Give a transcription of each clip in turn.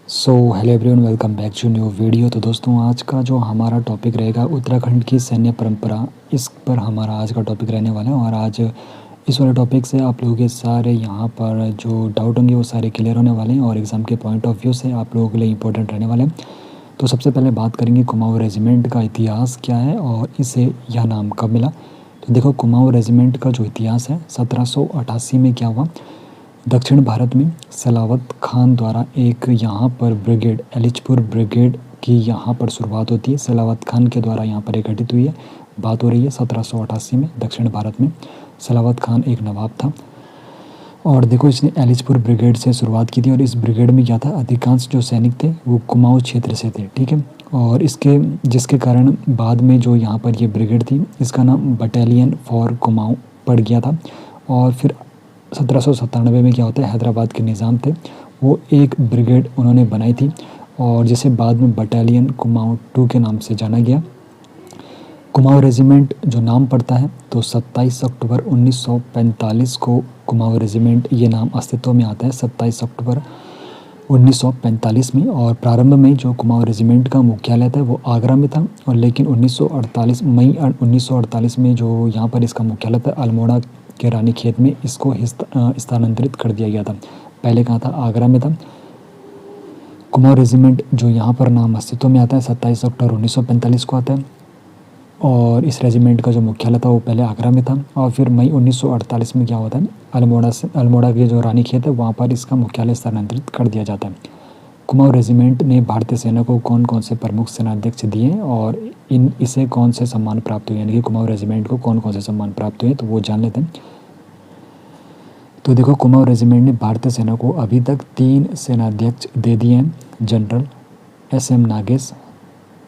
Hello everyone, welcome back to new video. तो दोस्तों, आज का जो हमारा टॉपिक रहेगा उत्तराखंड की सैन्य परंपरा, इस पर हमारा आज का टॉपिक रहने वाला है। और आज इस वाले टॉपिक से आप लोगों के सारे यहाँ पर जो डाउट होंगे वो सारे क्लियर होने वाले हैं और एग्ज़ाम के पॉइंट ऑफ व्यू से आप लोगों के लिए इंपॉर्टेंट रहने वाले हैं। तो सबसे पहले बात करेंगे कुमाऊँ रेजिमेंट का इतिहास क्या है और इसे यह नाम कब मिला। तो देखो, कुमाऊँ रेजिमेंट का जो इतिहास है 1788 में क्या हुआ, दक्षिण भारत में सलावत खान द्वारा एक यहाँ पर ब्रिगेड, एलिचपुर ब्रिगेड की यहाँ पर शुरुआत होती है। सलावत खान के द्वारा यहाँ पर एक गठित हुई है। बात हो रही है 1788 में। दक्षिण भारत में सलावत खान एक नवाब था और देखो, इसने एलिचपुर ब्रिगेड से शुरुआत की थी। और इस ब्रिगेड में क्या था, अधिकांश जो सैनिक थे वो कुमाऊँ क्षेत्र से थे, ठीक है। और जिसके कारण बाद में जो यहाँ पर ये ब्रिगेड थी, इसका नाम बटालियन फॉर कुमाऊँ पड़ गया था। और फिर 1797 में क्या होता है, हैदराबाद के निज़ाम थे, वो एक ब्रिगेड उन्होंने बनाई थी और जिसे बाद में बटालियन कुमाऊँ 2 के नाम से जाना गया। कुमाऊँ रेजिमेंट जो नाम पड़ता है, तो 27 अक्टूबर 1945 को कुमाऊँ रेजिमेंट ये नाम अस्तित्व में आता है, 27 अक्टूबर 1945 में। और प्रारंभ में जो कुमाऊँ रेजिमेंट का मुख्यालय था वो आगरा में था, और लेकिन मई 1948 में जो यहाँ पर इसका मुख्यालय था अल्मोड़ा के रानीखेत में, इसको स्थानांतरित कर दिया गया था। पहले कहाँ था, आगरा में था। कुमाऊँ रेजिमेंट जो यहाँ पर नाम अस्तित्व में आता है 27 अक्टूबर 1945 को आता है। और इस रेजिमेंट का जो मुख्यालय था वो पहले आगरा में था। और फिर मई 1948 में क्या होता है, अल्मोड़ा के जो रानीखेत है वहाँ पर इसका मुख्यालय स्थानांतरित कर दिया जाता है। कुमाऊँ रेजिमेंट ने भारतीय सेना को कौन कौन से प्रमुख सेनाध्यक्ष दिए और इसे कौन से सम्मान प्राप्त हुए, यानी कि कुमाऊँ रेजिमेंट को कौन कौन से सम्मान प्राप्त हुए, तो वो जान लेते हैं। तो देखो, कुमाऊँ रेजिमेंट ने भारतीय सेना को अभी तक 3 सेनाध्यक्ष दे दिए हैं, general SM Nagesh,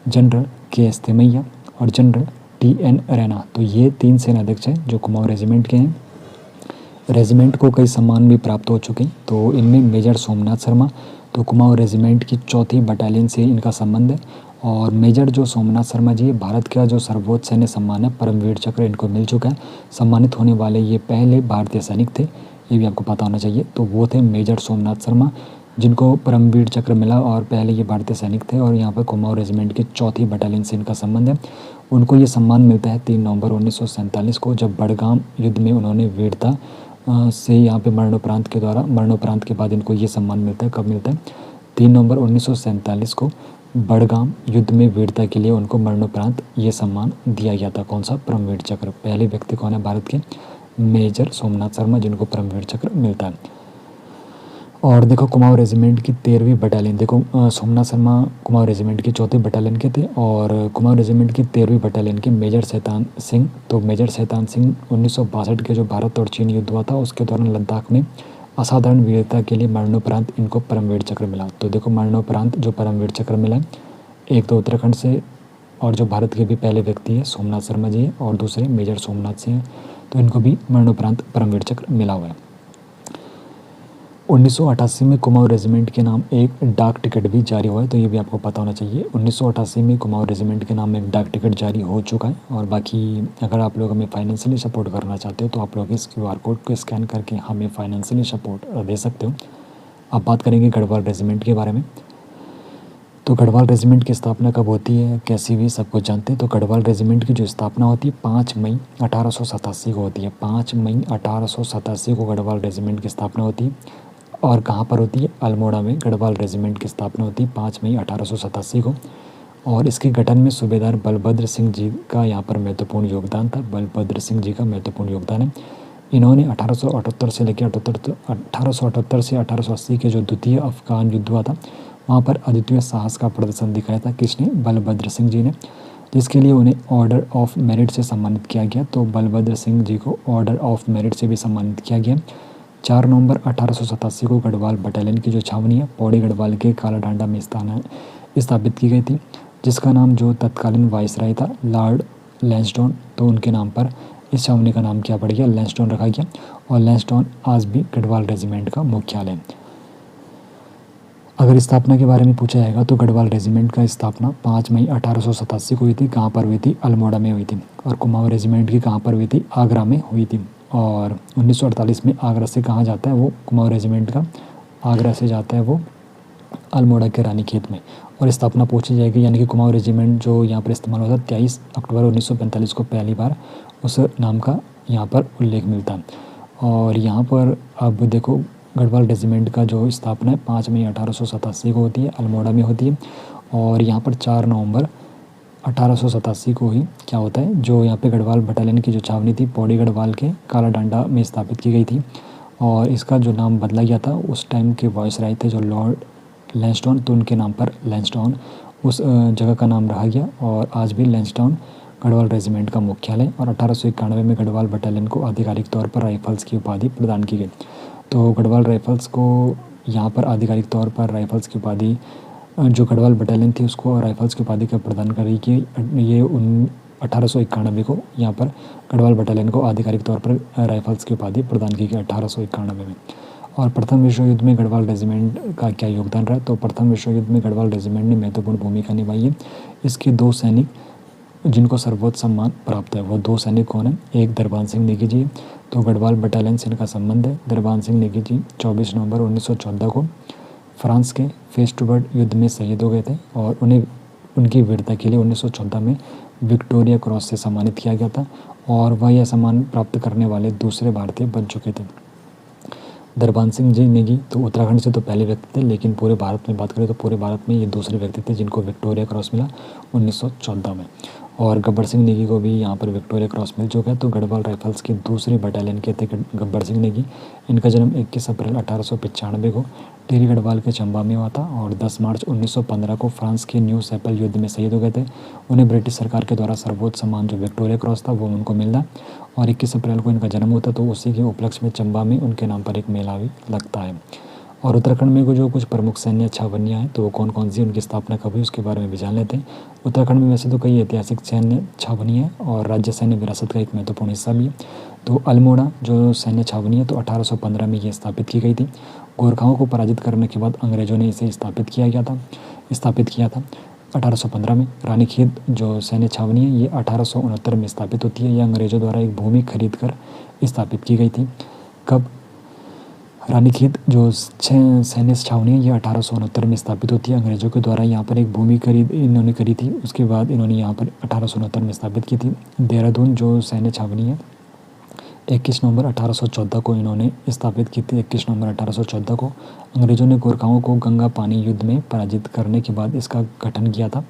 general KS Thimayya और जनरल TN रैना। तो ये 3 सेनाध्यक्ष हैं जो कुमाऊँ रेजिमेंट के हैं। रेजिमेंट को कई सम्मान भी प्राप्त हो चुके हैं, तो इनमें मेजर सोमनाथ शर्मा, तो कुमाऊँ रेजिमेंट की 4वीं बटालियन से इनका संबंध है। और मेजर जो सोमनाथ शर्मा जी, भारत का जो सर्वोच्च सैन्य सम्मान है परमवीर चक्र इनको मिल चुका है। सम्मानित होने वाले ये पहले भारतीय सैनिक थे, ये भी आपको पता होना चाहिए। तो वो थे मेजर सोमनाथ शर्मा, जिनको परमवीर चक्र मिला और पहले ये भारतीय सैनिक थे। और यहाँ पर कुमाऊँ रेजिमेंट की 4वीं बटालियन से इनका संबंध है। उनको ये सम्मान मिलता है 3 नवंबर 1947 को, जब बड़गाम युद्ध में उन्होंने वीरता से यहाँ पे मरणोपरांत के बाद इनको ये सम्मान मिलता है। कब मिलता है, 3 नवंबर 1947 को बड़गाम युद्ध में वीरता के लिए उनको मरणोपरांत ये सम्मान दिया गया था। कौन सा, परमवीर चक्र। पहले व्यक्ति कौन है भारत के, मेजर सोमनाथ शर्मा, जिनको परमवीर चक्र मिलता है। और देखो, कुमाऊँ रेजिमेंट की 13वीं बटालियन, देखो सोमनाथ शर्मा कुमाऊँ रेजिमेंट की 4वीं बटालियन के थे और कुमाऊँ रेजिमेंट की 13वीं बटालियन के मेजर शैतान सिंह। तो मेजर शैतान सिंह 1962 के जो भारत और चीन युद्ध हुआ था उसके दौरान लद्दाख में असाधारण वीरता के लिए मरणोपरांत इनको परमवीर चक्र मिला। तो देखो, मरणोपरांत जो परमवीर चक्र मिला है, एक तो उत्तराखंड से और जो भारत के भी पहले व्यक्ति है सोमनाथ शर्मा जी है और दूसरे मेजर सोमनाथ सिंह हैं, तो इनको भी मरणोपरांत परमवीर चक्र मिला हुआ है। 1988 में कुमाऊँ रेजिमेंट के नाम एक डाक टिकट भी जारी हुआ है, तो ये भी आपको पता होना चाहिए। 1988 में कुमाऊँ रेजिमेंट के नाम एक डाक टिकट जारी हो चुका है। और बाकी अगर आप लोग हमें फाइनेंशियली सपोर्ट करना चाहते हो तो आप लोग इस QR कोड को स्कैन करके हमें फाइनेंशियली सपोर्ट दे सकते हो। अब बात करेंगे गढ़वाल रेजिमेंट के बारे में। तो गढ़वाल रेजिमेंट की स्थापना कब होती है, कैसी हुई, सब कुछ जानते हैं। तो गढ़वाल रेजिमेंट की जो स्थापना होती है 5 मई 1887 को होती है। 5 मई 1887 को गढ़वाल रेजिमेंट की स्थापना होती है। और कहाँ पर होती है, अल्मोड़ा में गढ़वाल रेजिमेंट की स्थापना होती है 5 मई 1887 को। और इसके गठन में सूबेदार बलभद्र सिंह जी का यहाँ पर महत्वपूर्ण योगदान था। बलभद्र सिंह जी का महत्वपूर्ण योगदान है। इन्होंने 1878 से लेकर 1878 से 1880 के जो द्वितीय अफगान युद्ध हुआ था वहाँ पर अद्वितीय साहस का प्रदर्शन दिखाया था। किसने, बलभद्र सिंह जी ने, जिसके लिए उन्हें ऑर्डर ऑफ मेरिट से सम्मानित किया गया। तो बलभद्र सिंह जी को ऑर्डर ऑफ मेरिट से भी सम्मानित किया गया। 4 नवंबर 1887 को गढ़वाल बटालियन की जो छावनी है पौड़ी गढ़वाल के कालाडांडा में स्थापित की गई थी, जिसका नाम जो तत्कालीन वायसराय था लॉर्ड लैंसडाउन, तो उनके नाम पर इस छावनी का नाम क्या पड़ गया, लैंसडाउन रखा गया। और लैंसडाउन आज भी गढ़वाल रेजिमेंट का मुख्यालय है। अगर स्थापना के बारे में पूछा जाएगा तो गढ़वाल रेजिमेंट का स्थापना 5 मई 1887 को हुई थी। कहाँ पर हुई थी, अल्मोड़ा में हुई थी। और कुमाऊँ रेजिमेंट की कहाँ पर हुई थी, आगरा में हुई थी। और 1948 में आगरा से कहाँ जाता है वो, कुमाऊँ रेजिमेंट का आगरा से जाता है वो अल्मोड़ा के रानीखेत में, और स्थापना पूछी जाएगी, यानी कि कुमाऊं रेजिमेंट जो यहाँ पर इस्तेमाल होता है 23 अक्टूबर 1945 को पहली बार उस नाम का यहाँ पर उल्लेख मिलता है। और यहाँ पर अब देखो गढ़वाल रेजिमेंट का जो स्थापना है 5 मई 1887 को होती है, अल्मोड़ा में होती है। और यहाँ पर 4 नवंबर 1887 को ही क्या होता है, जो यहाँ पे गढ़वाल बटालियन की जो छावनी थी पौड़ी गढ़वाल के काला डांडा में स्थापित की गई थी। और इसका जो नाम बदला गया था, उस टाइम के वॉइसराय थे जो लॉर्ड लैंसडाउन, तो उनके नाम पर लैंसडाउन उस जगह का नाम रहा गया। और आज भी लैंसडाउन गढ़वाल रेजिमेंट का मुख्यालय। और 1891 में गढ़वाल बटालियन को आधिकारिक तौर पर राइफल्स की उपाधि प्रदान की गई। तो गढ़वाल राइफल्स को यहाँ पर आधिकारिक तौर पर राइफल्स की उपाधि, जो गढ़वाल बटालियन थी उसको राइफल्स की उपाधि का प्रदान करी कि ये 1891 को यहाँ पर गढ़वाल बटालियन को आधिकारिक तौर पर राइफल्स की उपाधि प्रदान की गई 1891 में। और प्रथम विश्व युद्ध में गढ़वाल रेजिमेंट का क्या योगदान रहा, तो प्रथम विश्व युद्ध में गढ़वाल रेजिमेंट ने महत्वपूर्ण भूमिका निभाई है। इसके 2 सैनिक जिनको सर्वोच्च सम्मान प्राप्त है, वो 2 सैनिक कौन है, एक दरबान सिंह नेगी जी। तो गढ़वाल बटालियन से इनका संबंध है। दरबान सिंह नेगी जी 24 नवंबर 1914 को फ्रांस के फेस्टुबर्ड युद्ध में शहीद हो गए थे, और उन्हें उनकी वीरता के लिए 1914 में विक्टोरिया क्रॉस से सम्मानित किया गया था, और वह यह सम्मान प्राप्त करने वाले दूसरे भारतीय बन चुके थे। दरबान सिंह जी नेगी तो उत्तराखंड से तो पहले व्यक्ति थे, लेकिन पूरे भारत में बात करें तो पूरे भारत में ये दूसरे व्यक्ति थे जिनको विक्टोरिया क्रॉस मिला 1914 में। और गब्बर सिंह नेगी को भी यहाँ पर विक्टोरिया क्रॉस मिल चुका है। तो गढ़वाल राइफल्स की दूसरी बटालियन के थे गब्बर सिंह नेगी। इनका जन्म 21 अप्रैल 1895 को टिहरी गढ़वाल के चंबा में हुआ था, और 10 मार्च 1915 को फ्रांस के न्यू सैपल युद्ध में शहीद हो गए थे। उन्हें ब्रिटिश सरकार के द्वारा सर्वोच्च सम्मान जो विक्टोरिया क्रॉस था वो उनको मिला। और 21 अप्रैल को इनका जन्म होता, तो उसी के उपलक्ष्य में चंबा में उनके नाम पर एक मेला भी लगता है। और उत्तराखंड में जो कुछ प्रमुख सैन्य छावनियाँ हैं तो वो कौन कौन सी, उनकी स्थापना कब हुई उसके बारे में भी जान लेते हैं। उत्तराखंड में वैसे तो कई ऐतिहासिक सैन्य छावनियाँ हैं और राज्य सैन्य विरासत का एक महत्वपूर्ण हिस्सा भी है। तो अल्मोड़ा जो सैन्य छावनी है तो 1815 में ये स्थापित की गई थी। गोरखाओं को पराजित करने के बाद अंग्रेज़ों ने इसे स्थापित किया था 1815 में। रानीखेत जो सैन्य छावनी है ये 1869 में स्थापित होती है। यह अंग्रेज़ों द्वारा एक भूमि खरीद कर स्थापित की गई थी। कब? रानीखेत जो सैन्य छावनी है ये 1869 में स्थापित होती है। अंग्रेज़ों के द्वारा यहाँ पर एक भूमि खरीद इन्होंने करी थी, उसके बाद इन्होंने यहाँ पर 1869 में स्थापित की थी। देहरादून जो सैन्य छावनी है 21 नवंबर 1814 को इन्होंने स्थापित की थी। 21 नवंबर 1814 को अंग्रेज़ों ने गोरखाओं को गंगा पानी युद्ध में पराजित करने के बाद इसका गठन किया था।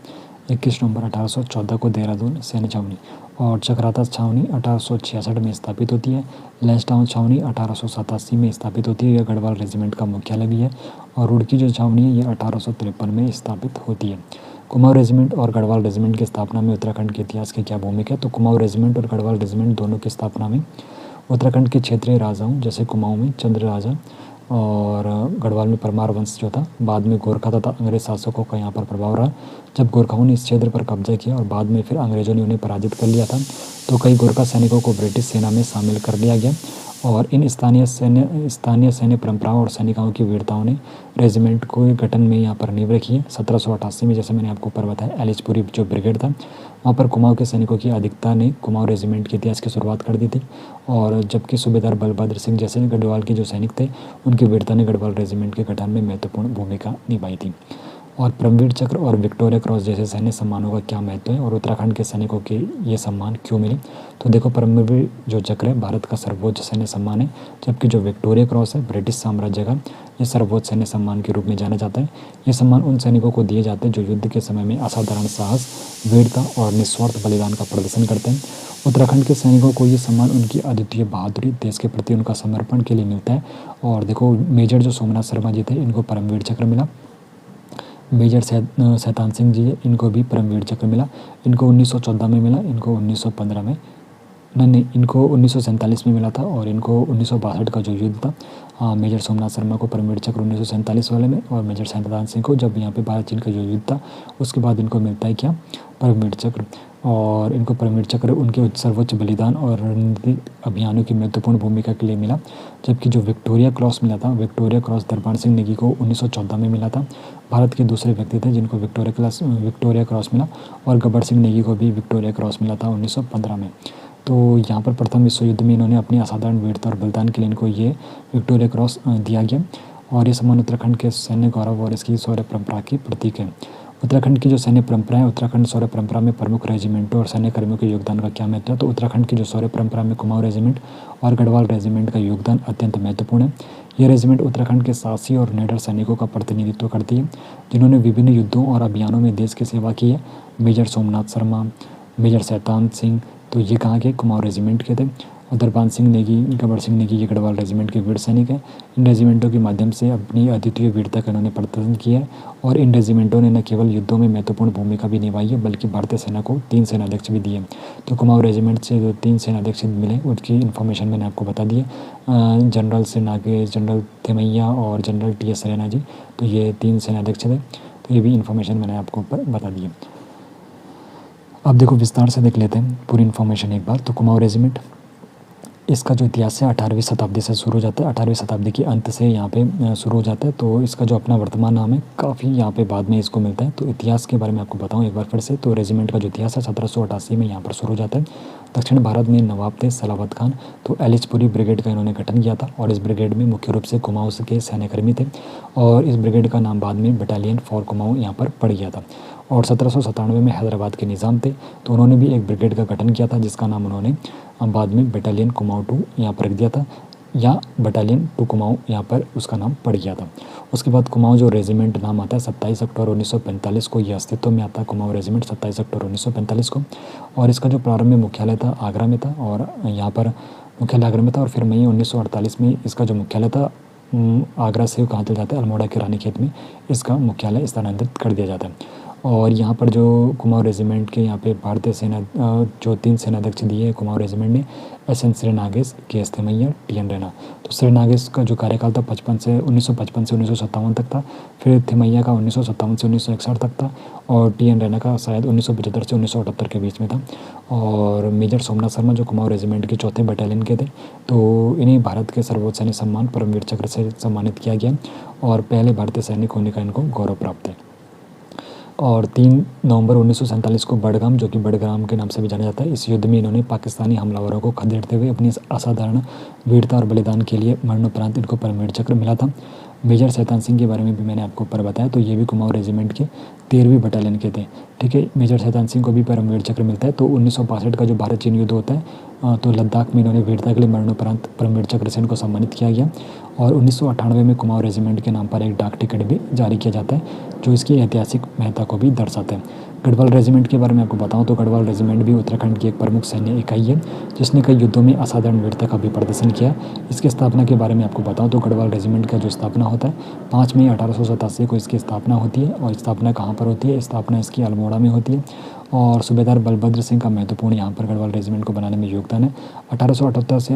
21 नवंबर 1814 को देहरादून सैन्य छावनी। और चक्राता छावनी 1866 में स्थापित होती है। लैंसडाउन छावनी 1887 में स्थापित होती है, यह गढ़वाल रेजिमेंट का मुख्यालय भी है। और रुड़की जो छावनी है ये 1853 में स्थापित होती है। कुमाऊं रेजिमेंट और गढ़वाल रेजिमेंट की स्थापना में उत्तराखंड के इतिहास की क्या भूमिका है, तो कुमाऊं रेजिमेंट और गढ़वाल रेजिमेंट दोनों की स्थापना में उत्तराखंड के क्षेत्रीय राजाओं जैसे कुमाऊं में चंद्र राजा और गढ़वाल में परमार वंश जो था, बाद में गोरखा तथा अंग्रेज शासकों का यहाँ पर प्रभाव रहा। जब गोरखाओं ने इस क्षेत्र पर कब्जा किया और बाद में फिर अंग्रेज़ों ने उन्हें पराजित कर लिया था, तो कई गोरखा सैनिकों को ब्रिटिश सेना में शामिल कर लिया गया। और इन स्थानीय सैन्य परंपराओं और सैनिकों की वीरताओं ने रेजिमेंट को गठन में यहाँ पर नींव रखी है। 1788 में जैसे मैंने आपको ऊपर बताया एलिचपुरी जो ब्रिगेड था, वहाँ पर कुमाऊं के सैनिकों की अधिकता ने कुमाऊं रेजिमेंट के इतिहास की शुरुआत कर दी थी। और जबकि सूबेदार बलभद्र सिंह जैसे गढ़वाल के जो सैनिक थे उनकी वीरता ने गढ़वाल रेजिमेंट के गठन में महत्वपूर्ण भूमिका निभाई थी। और परमवीर चक्र और विक्टोरिया क्रॉस जैसे सैन्य सम्मानों का क्या महत्व है और उत्तराखंड के सैनिकों के ये सम्मान क्यों मिले, तो देखो परमवीर जो चक्र है भारत का सर्वोच्च सैन्य सम्मान है, जबकि जो विक्टोरिया क्रॉस है ब्रिटिश साम्राज्य का ये सर्वोच्च सैन्य सम्मान के रूप में जाना जाता है। ये सम्मान उन सैनिकों को दिए जाते हैं जो युद्ध के समय में असाधारण साहस, वीरता और निस्वार्थ बलिदान का प्रदर्शन करते हैं। उत्तराखंड के सैनिकों को ये सम्मान उनकी अद्वितीय बहादुरी, देश के प्रति उनका समर्पण के लिए मिलता है। और देखो मेजर जो सोमनाथ शर्मा जी थे इनको परमवीर चक्र मिला। मेजर शैतान सिंह जी इनको भी परमवीर चक्र मिला। इनको 1914 में मिला, इनको 1915 में नहीं इनको 1947 में मिला था। और इनको 1962 का जो युद्ध था मेजर सोमनाथ शर्मा को परमवीर चक्र 1947 वाले में, और मेजर शैतान सिंह को जब यहाँ पे भारत चीन का जो युद्ध था उसके बाद इनको मिलता है क्या, परमवीर चक्र। और इनको परमवीर चक्र उनके सर्वोच्च बलिदान और रणनीतिक अभियानों की महत्वपूर्ण भूमिका के लिए मिला। जबकि जो विक्टोरिया क्रॉस मिला था, विक्टोरिया क्रॉस दरबान सिंह नेगी को 1914 में मिला था। भारत के दूसरे व्यक्ति थे जिनको विक्टोरिया क्रॉस मिला। और गब्बर सिंह नेगी को भी विक्टोरिया क्रॉस मिला था 1915 में। तो यहाँ पर प्रथम विश्व युद्ध में इन्होंने अपनी असाधारण वीरता और बलिदान के लिए इनको ये विक्टोरिया क्रॉस दिया गया। और ये सम्मान उत्तराखंड के सैन्य गौरव और इसकी शौर्य परंपरा की प्रतीक है। उत्तराखंड की जो सैन्य परंपरा है, उत्तराखंड शौर्य परंपरा में प्रमुख रेजिमेंटों और सैन्य कर्मियों के योगदान का क्या महत्व है? तो उत्तराखंड की जो शौर्य परंपरा में कुमाऊं रेजिमेंट और गढ़वाल रेजिमेंट का योगदान अत्यंत महत्वपूर्ण है। ये रेजिमेंट उत्तराखंड के साहसी और निडर सैनिकों का प्रतिनिधित्व करती है, जिन्होंने विभिन्न युद्धों और अभियानों में देश की सेवा की है। मेजर सोमनाथ शर्मा, मेजर शैतान सिंह, तो ये कहाँ के? कुमाऊं रेजिमेंट के थे। और दरबान सिंह नेगी, गबर सिंह नेगी, ये गढ़वाल रेजिमेंट के वीर सैनिक हैं। इन रेजिमेंटों के माध्यम से अपनी अद्वितीय वीरता का इन्होंने प्रदर्शन किया है और इन रेजिमेंटों ने न केवल युद्धों में महत्वपूर्ण भूमिका भी निभाई है, बल्कि भारतीय सेना को 3 सेनाध्यक्ष भी दिए। तो कुमाऊं रेजिमेंट से जो 3 सेनाध्यक्ष मिले उनकी इन्फॉर्मेशन मैंने आपको बता दी है। जनरल से नागेश, जनरल थिमैया और जनरल TS सरेना जी, तो ये 3 सेनाध्यक्ष थे। तो ये भी इन्फॉर्मेशन मैंने आपको ऊपर बता दी है। अब देखो विस्तार से देख लेते हैं पूरी इन्फॉर्मेशन एक बार। तो कुमाऊं रेजिमेंट, इसका जो इतिहास है 18वीं शताब्दी से शुरू हो जाता है, 18वीं शताब्दी के अंत से यहाँ पे शुरू हो जाता है। तो इसका जो अपना वर्तमान नाम है काफ़ी यहाँ पे बाद में इसको मिलता है। तो इतिहास के बारे में आपको बताऊँ एक बार फिर से। तो रेजिमेंट का जो इतिहास है 1788 में यहाँ पर शुरू हो जाता है। दक्षिण भारत में नवाब थे सलावत खान, तो एलिचपुरी ब्रिगेड का इन्होंने गठन किया था और इस ब्रिगेड में मुख्य रूप से कुमाऊं के सैन्यकर्मी थे और इस ब्रिगेड का नाम बाद में बटालियन फॉर कुमाऊं यहाँ पर पड़ गया था। और 1797 में हैदराबाद के निज़ाम थे, तो उन्होंने भी एक ब्रिगेड का गठन किया था जिसका नाम उन्होंने बाद में बटालियन कुमाऊं 2 यहाँ पर रख दिया था, या बटालियन 2 कुमाऊं यहाँ पर उसका नाम पड़ गया था। उसके बाद कुमाऊं जो रेजिमेंट नाम आता है 27 अक्टूबर 1945 को ये अस्तित्व में आता है। कुमाऊं रेजिमेंट 27 अक्टूबर 1945 को, और इसका जो प्रारंभ में मुख्यालय था आगरा में था और यहाँ पर मुख्यालय आगरा में था। और फिर मई 1948 में इसका जो मुख्यालय था आगरा से कहाँ चल जाता है, अल्मोड़ा के रानीखेत में इसका मुख्यालय स्थानांतरित कर दिया जाता है। और यहाँ पर जो कुमाऊं रेजिमेंट के यहाँ पे भारतीय सेना जो 3 सेनाध्यक्ष दिए कुमाऊं रेजिमेंट ने, SN Shrinagesh, KS Thimayya, TN Raina. तो श्रीनागेश का जो कार्यकाल था 1955 से 1957 तक था। फिर थिमैया का 1957 से 1961 तक था और TN रैना का शायद 1975 से 1978 के बीच में था। और मेजर सोमनाथ शर्मा जो कुमाऊं रेजिमेंट के 4थे बटालियन के थे, तो इन्हें भारत के सर्वोच्च सैनिक सम्मान परमवीर चक्र से सम्मानित किया गया और पहले भारतीय सैनिक होने का इनको गौरव प्राप्त है। और 3 नवंबर 1947 को बडगाम, जो कि बडग्राम के नाम से भी जाना जाता है, इस युद्ध में इन्होंने पाकिस्तानी हमलावरों को खदेड़ते हुए अपनी असाधारण वीरता और बलिदान के लिए मरणोपरांत इनको परमवीर चक्र मिला था। मेजर शैतान सिंह के बारे में भी मैंने आपको ऊपर बताया, तो ये भी कुमाऊं रेजिमेंट के 13वीं बटालियन के थे। ठीक है, मेजर शैतान सिंह को भी परमवीर चक्र मिलता है। तो 1962 का जो भारत चीन युद्ध होता है तो लद्दाख में इन्होंने वीरता के लिए मरणोपरांत परमवीर चक्र से इनको सम्मानित किया गया। और 1998 में कुमाऊं रेजिमेंट के नाम पर एक डाक टिकट भी जारी किया जाता है जो इसकी ऐतिहासिक महत्ता को भी दर्शाता है। गढ़वाल रेजिमेंट के बारे में आपको बताऊं तो गढ़वाल रेजिमेंट भी उत्तराखंड की एक प्रमुख सैन्य इकाई है जिसने कई युद्धों में असाधारण वीरता का भी प्रदर्शन किया। इसकी स्थापना के बारे में आपको बताऊं तो गढ़वाल रेजिमेंट का जो स्थापना होता है 5 मई 1887 को इसकी स्थापना होती है। और स्थापना कहाँ पर होती है? स्थापना इसकी अल्मोड़ा में होती है। और सूबेदार बलभद्र सिंह का महत्वपूर्ण यहाँ पर गढ़वाल रेजिमेंट को बनाने में योगदान है। 1878 से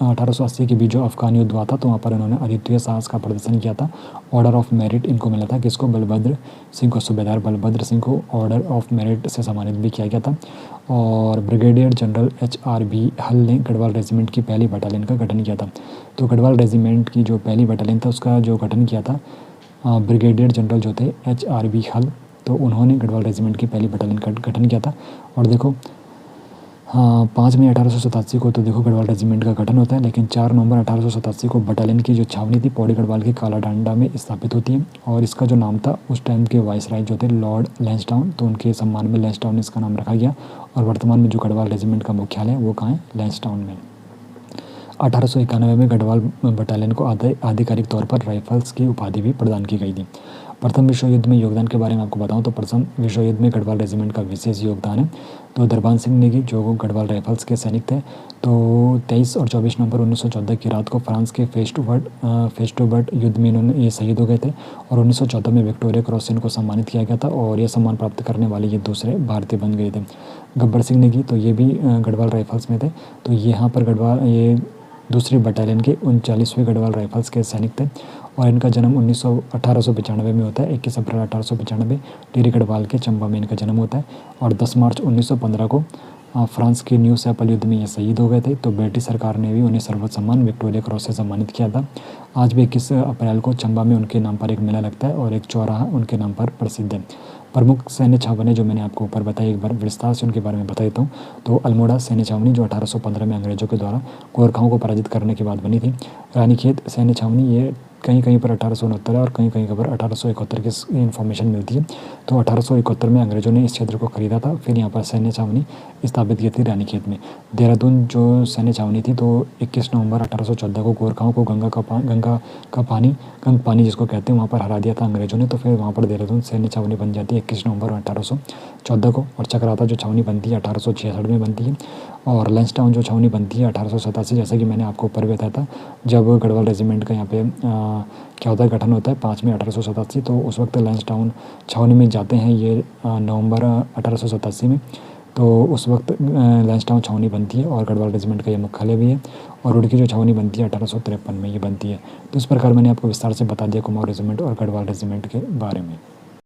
1880 के बीच जो अफगान युद्ध हुआ था तो वहाँ पर इन्होंने अद्वितीय साहस का प्रदर्शन किया था। ऑर्डर ऑफ मेरिट इनको मिला था, किसको? बलभद्र सिंह को, सूबेदार बलभद्र सिंह को ऑर्डर ऑफ मेरिट से सम्मानित भी किया गया था। और ब्रिगेडियर जनरल HRB हल ने गढ़वाल रेजिमेंट की पहली बटालियन का गठन किया था। तो गढ़वाल रेजिमेंट की जो पहली बटालियन था उसका जो गठन किया था ब्रिगेडियर जनरल जो थे HRB हल, तो उन्होंने गढ़वाल रेजिमेंट की पहली बटालियन का गठन किया था। और देखो 5 मई 1887 को तो देखो गढ़वाल रेजिमेंट का गठन होता है, लेकिन 4 नवंबर 1887 को बटालियन की जो छावनी थी पौड़ी गढ़वाल के कालाडांडा में स्थापित होती है। और इसका जो नाम था उस टाइम के वाइसराय जो थे लॉर्ड लैंसडाउन, तो उनके सम्मान में लैंसडाउन इसका नाम रखा गया। और वर्तमान में जो गढ़वाल रेजिमेंट का मुख्यालय है वो कहाँ है? लैंसडाउन में। 1891 में गढ़वाल बटालियन को आधिकारिक तौर पर राइफल्स की उपाधि भी प्रदान की गई थी। प्रथम विश्व युद्ध में योगदान के बारे में आपको बताऊं तो प्रथम विश्व युद्ध में गढ़वाल रेजिमेंट का विशेष योगदान है। तो दरबान सिंह नेगी जो गढ़वाल राइफल्स के सैनिक थे, तो 23 और 24 नवंबर 1914 की रात को फ्रांस के फेस्टोबर्ट युद्ध में इन्होंने ये शहीद हो गए थे। और 1914 में विक्टोरिया क्रॉस से इनको सम्मानित किया गया था और यह सम्मान प्राप्त करने वाले ये दूसरे भारतीय बन गए थे। गब्बर सिंह नेगी तो ये भी गढ़वाल राइफल्स में थे, तो यहाँ पर गढ़वाल ये दूसरी बटालियन के 39वें गढ़वाल राइफल्स के सैनिक थे। और इनका जन्म 1895 में होता है। 21 अप्रैल 1895 टिहरी गढ़वाल के चंबा में इनका जन्म होता है। और 10 मार्च 1915 को फ्रांस के न्यू सैपल युद्ध में ये शहीद हो गए थे। तो ब्रिटिश सरकार ने भी उन्हें सर्वोच्च सम्मान विक्टोरिया क्रॉस से सम्मानित किया था। आज भी 21 अप्रैल को चंबा में उनके नाम पर एक मेला लगता है और एक चौराहा उनके नाम पर प्रसिद्ध है। प्रमुख सैन्य छावनी जो मैंने आपको ऊपर बताई, एक बार विस्तार से उनके बारे में बता देता हूँ। तो अल्मोड़ा सैन्य छावनी जो 1815 में अंग्रेजों के द्वारा गोरखाओं को पराजित करने के बाद बनी थी। रानीखेत सैन्य छावनी ये कहीं-कहीं पर 1869 है और कहीं-कहीं पर 1871 की इन्फॉर्मेशन मिलती है। तो 1871 में अंग्रेज़ों ने इस क्षेत्र को खरीदा था, फिर यहाँ पर सैन्य छावनी स्थापित की थी रानीखेत में। देहरादून जो सैन्य छावनी थी तो 21 नवंबर 1814 को गोरखाओं को गंगा का पानी गंग पानी जिसको कहते हैं वहाँ पर हरा दिया था अंग्रेज़ों ने। तो फिर वहाँ पर देहरादून सैन्य छावनी बन जाती है 21 नवंबर 1814 को। और चकराता जो छावनी बनती है 1866 में बनती है। और लंचटाउन जो छावनी बनती है 1887, जैसा कि मैंने आपको ऊपर बताया था, जब गढ़वाल रेजिमेंट का यहाँ पे क्या होता है, गठन होता है 5 मई 1887। तो उस वक्त लंचटाउन छावनी में जाते हैं ये नवंबर 1887 में। तो उस वक्त लंचटाउन छावनी बनती है और गढ़वाल रेजिमेंट का ये मुख्यालय भी है। और रुड़की जो छावनी बनती है 1853 में ये बनती है। तो इस प्रकार मैंने आपको विस्तार से बता दिया कुमाऊं रेजिमेंट और गढ़वाल रेजिमेंट के बारे में।